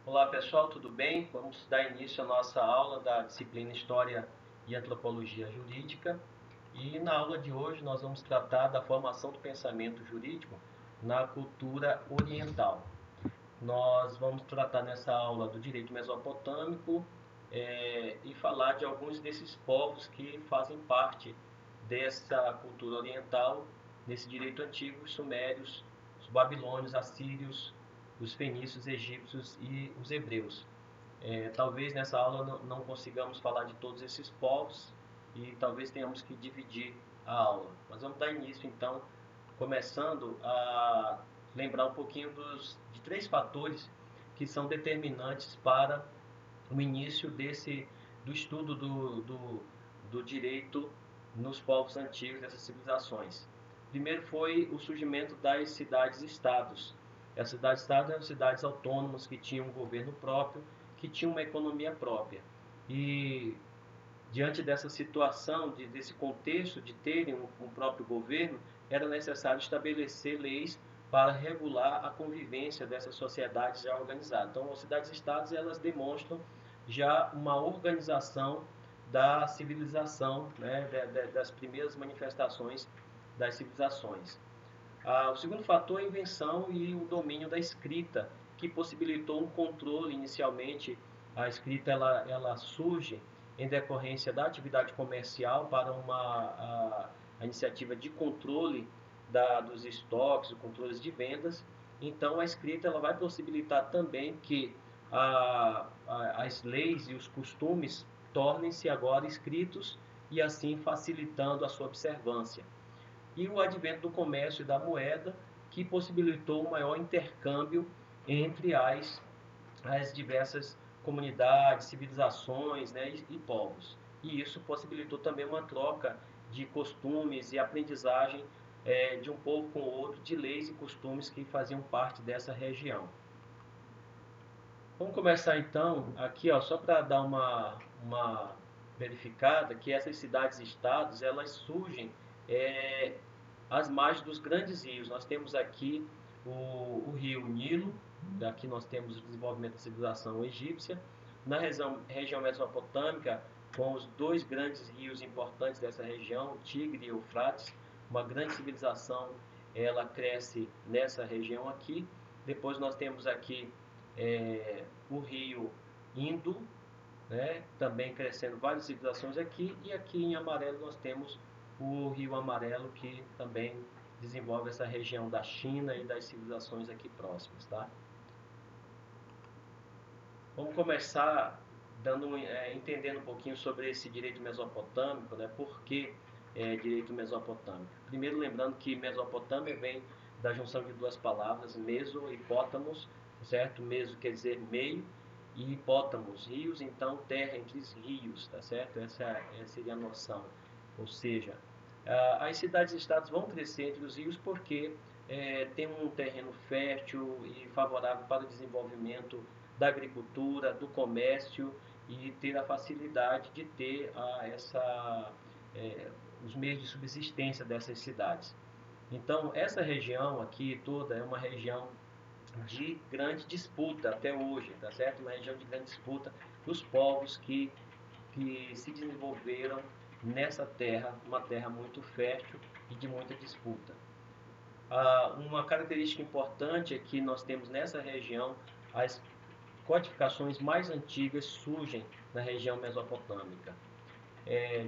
Olá pessoal, tudo bem? Vamos dar início à nossa aula da disciplina História e Antropologia Jurídica. E na aula de hoje nós vamos tratar da formação do pensamento jurídico na cultura oriental. Nós vamos tratar nessa aula do direito mesopotâmico e falar de alguns desses povos que fazem parte dessa cultura oriental, desse direito antigo: os sumérios, os babilônios, assírios, os fenícios, egípcios e os hebreus. Talvez nessa aula não consigamos falar de todos esses povos e talvez tenhamos que dividir a aula. Mas vamos dar início então, começando a lembrar um pouquinho de três fatores que são determinantes para o início do estudo do direito nos povos antigos, dessas civilizações. Primeiro foi o surgimento das cidades-estados. As cidades-estados eram cidades autônomas que tinham um governo próprio, que tinham uma economia própria. E diante dessa situação, desse contexto de terem um próprio governo, era necessário estabelecer leis para regular a convivência dessas sociedades já organizadas. Então, as cidades-estados elas demonstram já uma organização da civilização, né, das primeiras manifestações das civilizações. O segundo fator é a invenção e o domínio da escrita, que possibilitou um controle inicialmente. A escrita ela surge em decorrência da atividade comercial para a iniciativa de controle dos estoques, o controle de vendas. Então, a escrita ela vai possibilitar também que as leis e os costumes tornem-se agora escritos e assim facilitando a sua observância. E o advento do comércio e da moeda, que possibilitou um maior intercâmbio entre as diversas comunidades, civilizações, né, e povos. E isso possibilitou também uma troca de costumes e aprendizagem de um povo com o outro, de leis e costumes que faziam parte dessa região. Vamos começar então aqui, ó, só para dar uma verificada, que essas cidades-estados elas surgem é, às margens dos grandes rios. Nós temos aqui o rio Nilo, aqui nós temos o desenvolvimento da civilização egípcia. Na região mesopotâmica, com os dois grandes rios importantes dessa região, o Tigre e o Eufrates, uma grande civilização ela cresce nessa região aqui. Depois nós temos aqui o rio Indo, né, também crescendo várias civilizações aqui, e aqui em amarelo nós temos o Rio Amarelo, que também desenvolve essa região da China e das civilizações aqui próximas, tá? Vamos começar entendendo um pouquinho sobre esse direito mesopotâmico, né? Por que direito mesopotâmico? Primeiro, lembrando que Mesopotâmia vem da junção de duas palavras, meso e hipótamos, certo? Meso quer dizer meio e hipótamos, rios, então terra entre os rios, tá certo? Essa seria a noção. Ou seja, as cidades-estados vão crescer entre os rios porque tem um terreno fértil e favorável para o desenvolvimento da agricultura, do comércio e ter a facilidade de ter os meios de subsistência dessas cidades. Então, essa região aqui toda é uma região de grande disputa até hoje, tá certo? Uma região de grande disputa dos povos que se desenvolveram nessa terra, uma terra muito fértil e de muita disputa. Uma característica importante é que nós temos nessa região as codificações mais antigas surgem na região mesopotâmica.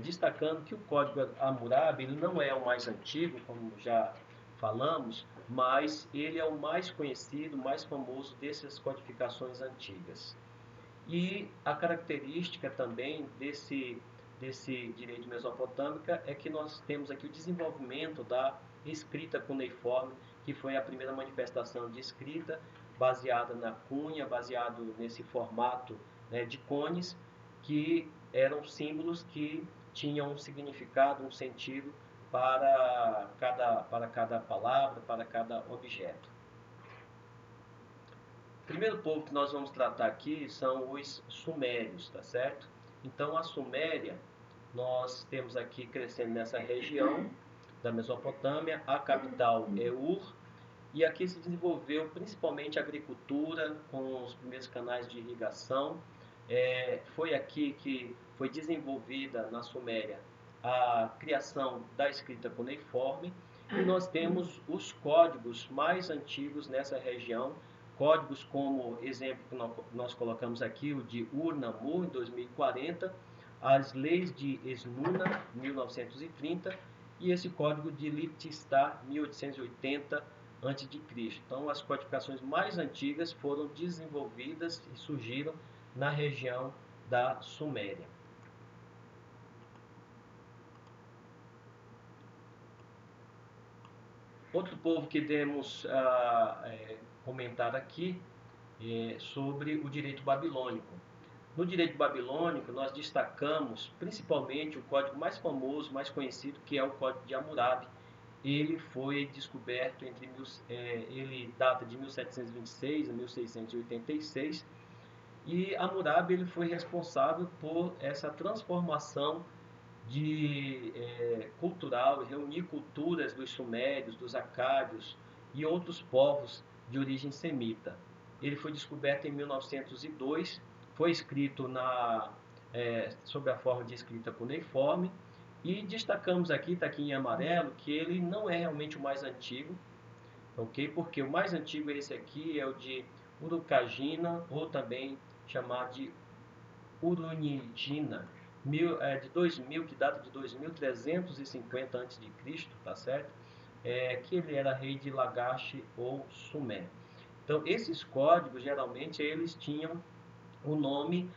Destacando que o Código Hammurabi ele não é o mais antigo, como já falamos, mas ele é o mais conhecido, mais famoso dessas codificações antigas. E a característica também desse direito mesopotâmico é que nós temos aqui o desenvolvimento da escrita cuneiforme, que foi a primeira manifestação de escrita baseada na cunha, baseado nesse formato, né, de cones, que eram símbolos que tinham um significado, um sentido para cada palavra, para cada objeto. O primeiro povo que nós vamos tratar aqui são os sumérios, tá certo? Então, a Suméria, nós temos aqui crescendo nessa região da Mesopotâmia, a capital é Ur, E aqui se desenvolveu principalmente a agricultura, com os primeiros canais de irrigação. Foi aqui que foi desenvolvida na Suméria a criação da escrita cuneiforme, e nós temos os códigos mais antigos nessa região, códigos como exemplo que nós colocamos aqui, o de Ur-Nammu, em 2040, as leis de Esnuna, 1930, e esse código de Liptistá, 1880 a.C. Então, as codificações mais antigas foram desenvolvidas e surgiram na região da Suméria. Outro povo que devemos comentar aqui é sobre o direito babilônico. No direito babilônico, nós destacamos principalmente o código mais famoso, mais conhecido, que é o Código de Hammurabi. Ele foi descoberto ele data de 1726 a 1686, e Hammurabi ele foi responsável por essa transformação cultural, reunir culturas dos sumérios, dos acádios e outros povos de origem semita. Ele foi descoberto em 1902, foi escrito sob a forma de escrita cuneiforme, e destacamos aqui, está aqui em amarelo, que ele não é realmente o mais antigo, ok? Porque o mais antigo é esse aqui, é o de Urukagina, ou também chamado de Urunigina, de 2000, que data de 2350 a.C., tá certo? Que ele era rei de Lagash ou Sumer. Então, esses códigos, geralmente, eles tinham o nome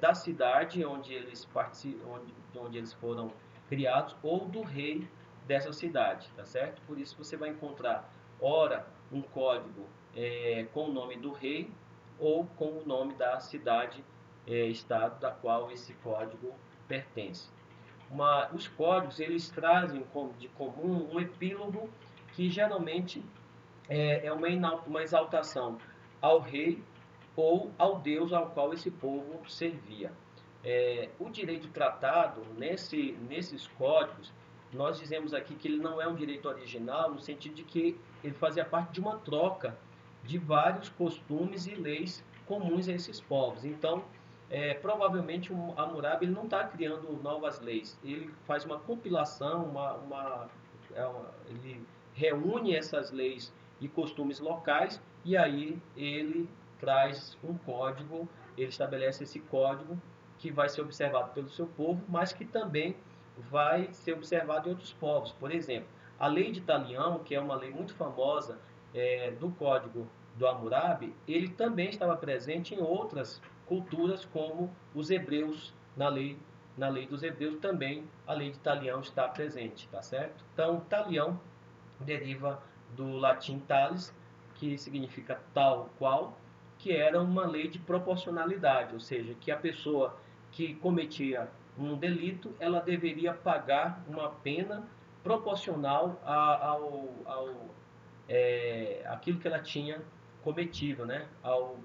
da cidade onde eles foram criados, ou do rei dessa cidade, tá certo? Por isso você vai encontrar, ora, um código com o nome do rei, ou com o nome da cidade, estado da qual esse código pertence. Os códigos, eles trazem de comum um epílogo que geralmente é uma exaltação ao rei ou ao Deus ao qual esse povo servia. O direito tratado nesses códigos, nós dizemos aqui que ele não é um direito original, no sentido de que ele fazia parte de uma troca de vários costumes e leis comuns a esses povos. Então, provavelmente o Hammurabi ele não está criando novas leis, ele faz uma compilação, ele reúne essas leis e costumes locais, e aí ele traz um código, ele estabelece esse código que vai ser observado pelo seu povo, mas que também vai ser observado em outros povos. Por exemplo, a lei de Talião, que é uma lei muito famosa do código do Hammurabi, ele também estava presente em outras culturas, como os hebreus. Na lei dos hebreus também a lei de Talião está presente, tá certo? Então, Talião deriva do latim talis, que significa tal qual, que era uma lei de proporcionalidade, ou seja, que a pessoa que cometia um delito, ela deveria pagar uma pena proporcional àquilo que ela tinha cometido, né? Ao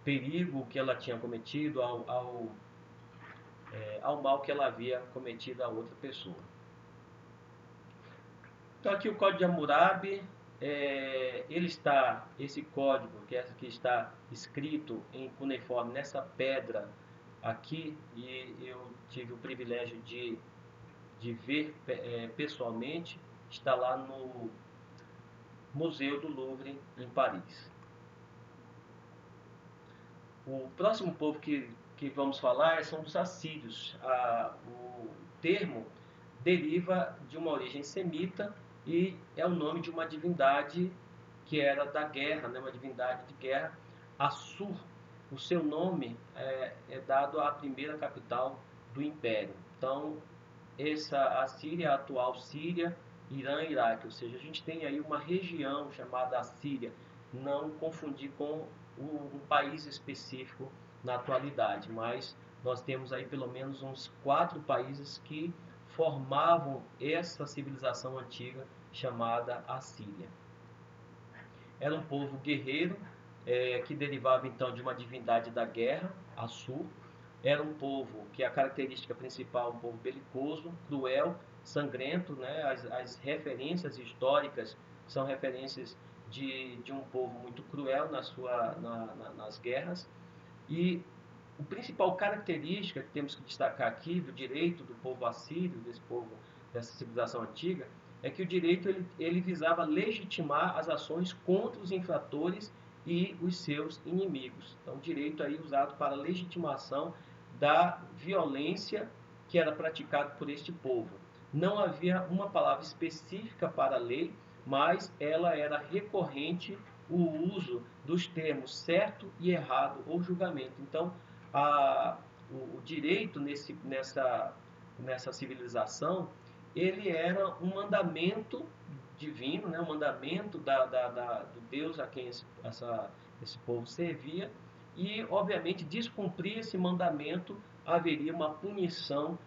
perigo que ela tinha cometido, ao mal que ela havia cometido a outra pessoa. Então aqui o Código de Hammurabi, esse código que está escrito em cuneiforme nessa pedra aqui, e eu tive o privilégio de ver pessoalmente, está lá no Museu do Louvre, em Paris. O próximo povo que vamos falar são os assírios. O termo deriva de uma origem semita e é o nome de uma divindade que era da guerra, né? Uma divindade de guerra, Assur. O seu nome é dado à primeira capital do Império. Então, a Síria, a atual Síria, Irã e Iraque, ou seja, a gente tem aí uma região chamada Assíria, não confundir com um país específico na atualidade, mas nós temos aí pelo menos uns 4 países que formavam essa civilização antiga chamada Assíria. Era um povo guerreiro, que derivava então de uma divindade da guerra, Assur. Era um povo que a característica principal, um povo belicoso, cruel, sangrento, né? As referências históricas são referências de um povo muito cruel nas guerras. E a principal característica que temos que destacar aqui do direito do povo assírio, desse povo, dessa civilização antiga, é que o direito ele visava legitimar as ações contra os infratores e os seus inimigos. Então, o direito aí usado para legitimação da violência que era praticada por este povo. Não havia uma palavra específica para a lei, mas ela era recorrente o uso dos termos certo e errado ou julgamento. Então, o direito nessa civilização, ele era um mandamento divino, né? Um mandamento do Deus a quem esse povo servia, e, obviamente, descumprir esse mandamento haveria uma punição